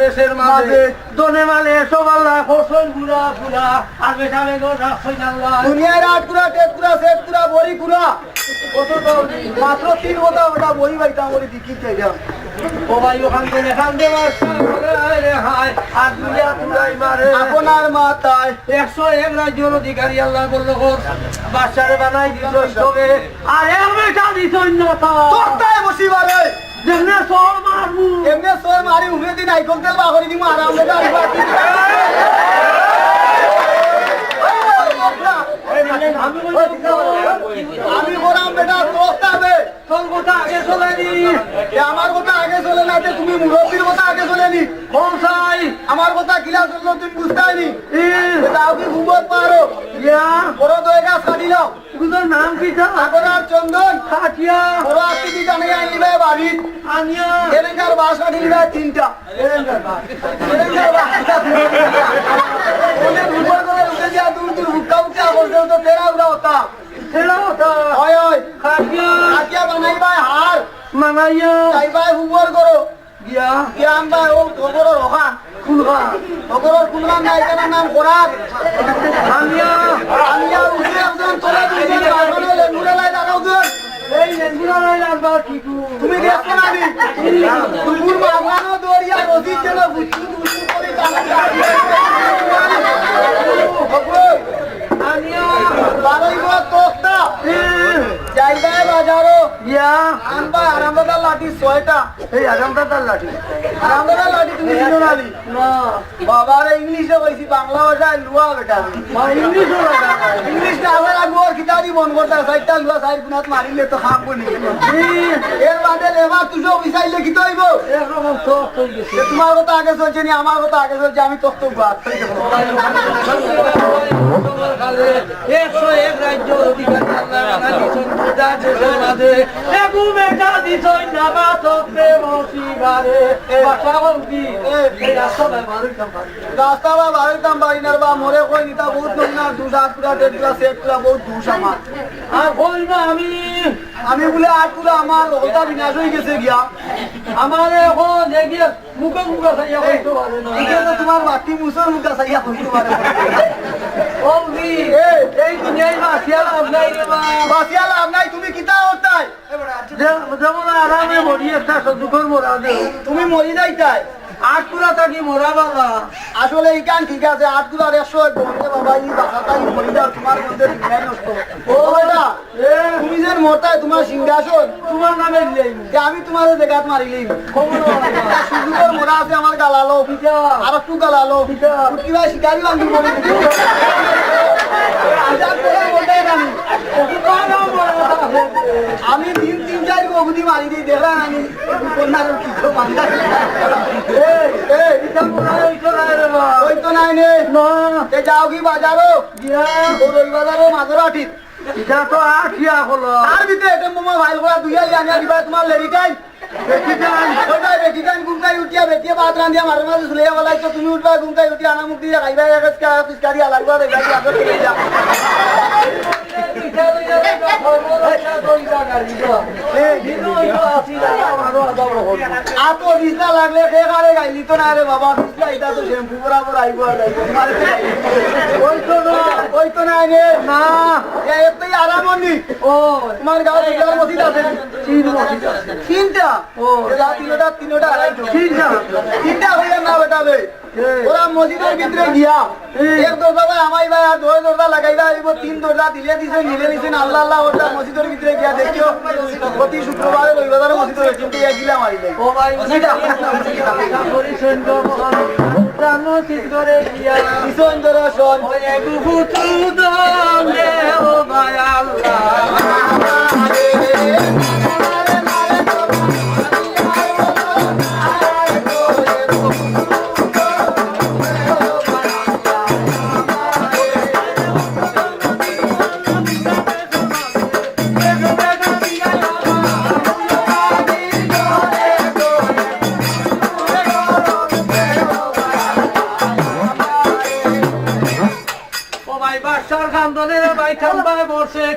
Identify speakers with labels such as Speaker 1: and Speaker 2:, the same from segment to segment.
Speaker 1: দেশের মাঝে দনে মালে সবাল্লা ফসল গুড়া ফুলা আর বেশালে দুনিয়ার আট কুড়া টেক কুড়া সেট কুড়া বড়ি কুড়া মাত্র 3 কথা ওটা বড়ি পাইতাম বলি কি চাইতাম ও ভাই ওখান থেকে আপনার মাথায় 101 রাজ্যের অধিকারী আল্লাহ বলল বাচ্চারে বানাই দিল আর এক বেটা দিছ বসিবারে যেমনে সর মারবু এমনে সর মারি উমে দিন আইকন তেল বাগরি দিমু আরাম লে গাড়ি বাতি আমি বললাম বেটা তোস্তাবে তোর কথা আগে চলে নি আমার কথা আগে চলে না তুমি মুরব্বীর কথা আগে চলে নি কোন সাই আমার কথা কিলা চললো তুমি বুঝতাইনি তাও কি ঘুমত পারো ইয়া বড় দয়গা ছাড়ি নাও তোর নাম কি তা আগরার চন্দন খাটিয়া বড় আস্তি জানে আইলিবে বাড়ি আনিয়া এরেঙ্গার বাসা দিলিবে 3টা এরেঙ্গার বাসা ওনে ঘুমত করে উঠে যা দূর দূর হুক্কা উঠা বলতে তো তেরা উড়া হতা ওই ওই খাটিয়া বানাই ভাই হার মানাইয়া তাই ভাই হুবর করো গিয়া গিয়া আমরা ও খবর রখা কুলবা খবর কুলবা নাই কেন নাম করাত আমিয়া আমিয়া উঠে একজন তোরা দুইজন বাগনে লেঙ্গুরা লাই দাঁড়াও দিন এই লেঙ্গুরা লাই দাঁড়াও কি তুমি দেখো না নি তুমুর মাগলানো দরিয়া রদি চলো বুঝু বুঝু করে টানা খবর আমিয়া বারইগো তোস্তা যাইবা বাজারো ইয়া আনবা আরামদার লাঠি 6টা এই আরামদার লাঠি তুমি চিনো না না বাবারে ইংলিশে কইছি বাংলা ভাষায় লুয়া বেটা ইংলিশ না আবার আগো কিতাবি মন করতা 6টা লুয়া 4 গুণাত মারিলে তো খাপ বলি এর বাদে লেবা তুজো বিছাইলে কি হইব এরকম তো হই গেছে তোমার কথা আগে চলছে নি আমার কথা আগে চলছে আমি তখ্ত বাদ 101 রাজ্য অধিকার আল্লাহ বানালি সন্তুদা দেশের মাঝে এগু বেটা দিছই না বাততে বসিবারে বাসা বলবি এই রাস্তা বাড়িতাম বাড়ি না বা মরে কই নিতা বহুত না দুসাত পুরা দেড় সেট পুরা বহুত দুস আমার আর কই না আমি বলে আট পুরা আমার ওটা বিনাশ হয়ে গেছে গিয়া আমার এখন দেখিয়ে মুখে মুখে সাইয়া কইতে পারে না এটা তোমার মাটি মুসর মুখে সাইয়া কইতে পারে ওলি এই দুনিয়ায় বাসিয়া লাভ নাই রে বা বাসিয়া লাভ নাই তুমি কিতা হতাই যেমন আরামে মরি একটা দুঃখের মরা দে তুমি মরি যাইতাই আটকুরা থাকি মরা বাবা আসলে এই গান ঠিক আছে আটকুরার 100 বলতে বাবা এই বাসাটাই মরি যাও তোমার মধ্যে দুনিয়ায় নষ্ট ও বেটা তুমি যে মরতাই তোমার সিংহাসন তোমার নামে দিলেই আমি তোমারে দেখাত মারিলেই সুন্দর মরা আছে আমার গালালো আর একটু গালালো কিবা শিকারি বান্ধি মরে আমি দিন 3-4 অবধি মারি দিই দেখলাম আমি কন্যার কিছু বান্ধা ওই তো নাই নে যাও কি বাজারো ওই বাজারো মাঝরাঠি এটা তো আঠিয়া হলো আর ভিতরে এটা মোমো ভাই করা দুইয়া আনিয়া দিবা তোমার লেরিটাই বেটিটাই গুমকাই উঠিয়া বেটিয়ে বাদ রান্ধিয়া মাঝে মাঝে চলে বলাই তো তুমি উঠবা গুমকাই উঠিয়া আনা মুখ দিয়া খাইবা পিসকারি আলাগবা দেখবা আদর করে যা আতো বিজলা লাগলে খেয়ে গাইলি তো না রে বাবা বিজলা এটা তো শ্যাম্পু বরাবর আইব আর ওই তো নাই রে না এতই আরাম নি ও তোমার গাঁও বিজলার মসজিদ আছে 3 মসজিদ আছে 3টা ও তিনটা হইয়া না বেটাবে
Speaker 2: ওরা মসজিদের ভিতরে গিয়া এক দরজা ভাই আমাইবা আর দুই দরজা লাগাইবা এবার তিন দরজা দিলে দিছে নিলে দিছেন আল্লাহ আল্লাহ ওটা মসজিদের ভিতরে গিয়া দেখিও প্রতি শুক্রবারে রবিবারে মসজিদের কিন্তু গিলা মারিলে
Speaker 1: ও ভাই পরিচ্ছন্ন জানো ঠিক করে গিয়া
Speaker 2: কিশোর দর্শন
Speaker 1: ওয়ে গুহুতু দলে ও ভাই আল্লাহ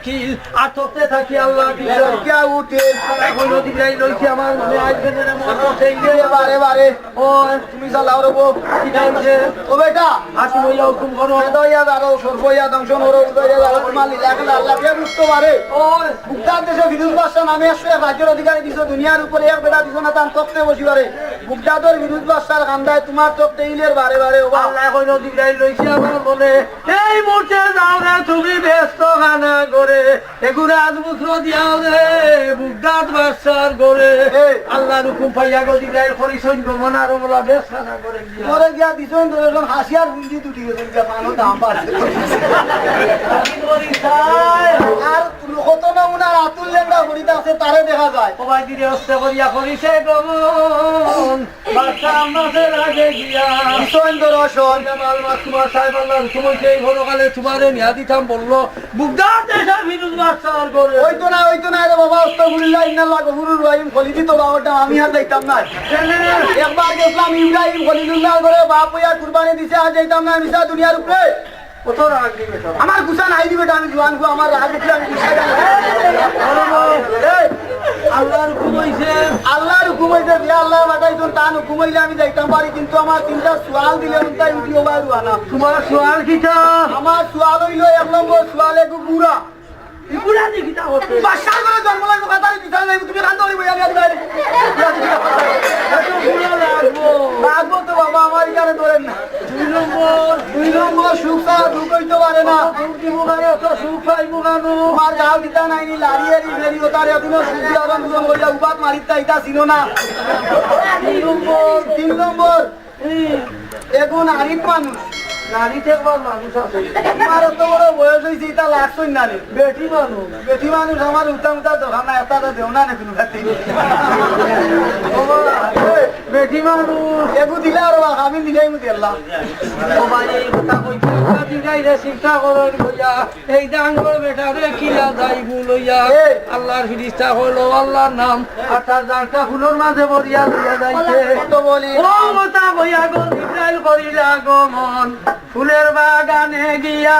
Speaker 1: খিল আর তোতে থাকি আল্লাহ
Speaker 2: কিয়া উঠে
Speaker 1: এখন নদী যাই লইছি আমার মনে আইবেনের মন সেই
Speaker 2: বারে বারে
Speaker 1: ও
Speaker 2: তুমি চালাও রবো
Speaker 1: কি টাইমছে
Speaker 2: ও বেটা
Speaker 1: আসি হইয়া হুকুম করো
Speaker 2: দইয়া দাঁড়ো সর্বইয়া দংশন হরো দইয়া দাঁড়ো তোমার লীলা খেলা আল্লাহ দিয়ে বুঝতে পারে
Speaker 1: ও
Speaker 2: বুকদার দেশে বিরুদ্ধ বাদশা নামে আসছে রাজ্যের অধিকারী দিছ দুনিয়ার উপরে এক বেটা দিছ না তার তক্তে বসি পারে বুকদাদের বিরুদ্ধ বাদশার কান্দায় তোমার তক্তে ইলের বারে বারে ও
Speaker 1: আল্লাহ এখন নদী যাই লইছি আমার বলে এই মুহূর্তে যাও রে তুমি ব্যস্ত খানা করে এগুলো আজমুদ্র দিয়াও রে বুকদাত বাদশার করে আল্লাহর হুকুম পাইয়া গদি যাই পরিচয় গমন আর বলা বেশ খানা করে
Speaker 2: পরে গিয়া দিছ দর্শন হাসিয়ার গুঞ্জি দুটি গেছে গিয়া পানো দাম বাড়ছে আর কত নমুনার আতুল লেঙ্গা ঘড়িতে আছে তারে দেখা যায়
Speaker 1: সবাই দিলে হস্তে করিয়া করিছে গমন বাদশা মাসের আগে গিয়া
Speaker 2: কিশোর দর্শন
Speaker 1: তোমার সাহেব আল্লাহর হুকুম সেই ঘরকালে তোমারে নিয়া দিতাম বললো বুকদাত দেশের বিরুদ্ধ বাদশার করে
Speaker 2: ওই তো না রে বাবা আস্তাগফিরুল্লাহ ইন্নাল্লাহ গফুরুর রহিম খলিদি তো বাবাটা আমি আর যাইতাম না একবার গেছিলাম ইব্রাহিম খলিলুল্লাহ করে বাপ হইয়া কুরবানি দিছে আর যাইতাম না মিশা দুনিয়ার উপরে
Speaker 1: কত রাগ দিবে
Speaker 2: আমার গুছা নাই দিবে আমি জোয়ান গো আমার রাগ উঠলে আমি গুছা যাবো
Speaker 1: আল্লাহর হুকুম হইছে
Speaker 2: আল্লাহর হুকুম হইছে যে আল্লাহ বাটাইছেন তার হুকুম হইলে আমি যাইতাম পারি কিন্তু আমার তিনটা সোয়াল দিলে তাই উঠিও বাইর না
Speaker 1: তোমার সোয়াল কিটা
Speaker 2: আমার সোয়াল হইলো এক নম্বর সোয়ালে বুড়া
Speaker 1: ইগুলা দেখিতা হচ্ছে
Speaker 2: বাসার করে জন্ম লাগবে কথাই বিচার নাই তুমি কান্দ হইব আমি আর বাইরে লাগবো তো বাবা আমার এখানে ধরেন না দুই নম্বর সুখ ছাড়া দুঃখ হইতে পারে না
Speaker 1: সুখ পাইব কেন
Speaker 2: তোমার গাও দিতা নাই নি লাড়িয়ারি বেরি ওতার এদিনও সুখ দিয়া দুজন হইয়া উপাত মারিতা ইটা ছিল না 3 নম্বর এখন আরিফ মানুষ
Speaker 1: নারী থেকে মানুষ আছে
Speaker 2: আমার এত বড় বয়স হয়েছে এটা লাগছই না রে
Speaker 1: বেটি মানুষ
Speaker 2: আমার উত্তম উত্তর দোকান না একটা দেও না কোনো খাতে
Speaker 1: বেটি মানুষ
Speaker 2: এগু দিলে আর আমি দিলেই মু দিলাম
Speaker 1: সবাই এই কথা কইছে দিগাইরে চিন্তা করেন কইয়া এই ডাঙ্গর বেটারে কিলা যাইব লইয়া আল্লাহর ফিরিস্তা হলো আল্লাহর নাম আঠার জানটা ফুলের মাঝে বরিয়া লইয়া যাইছে
Speaker 2: কত বলি
Speaker 1: ও কথা কইয়া গো ইব্রাহিম করিলা গমন ফুলের বাগানে গিয়া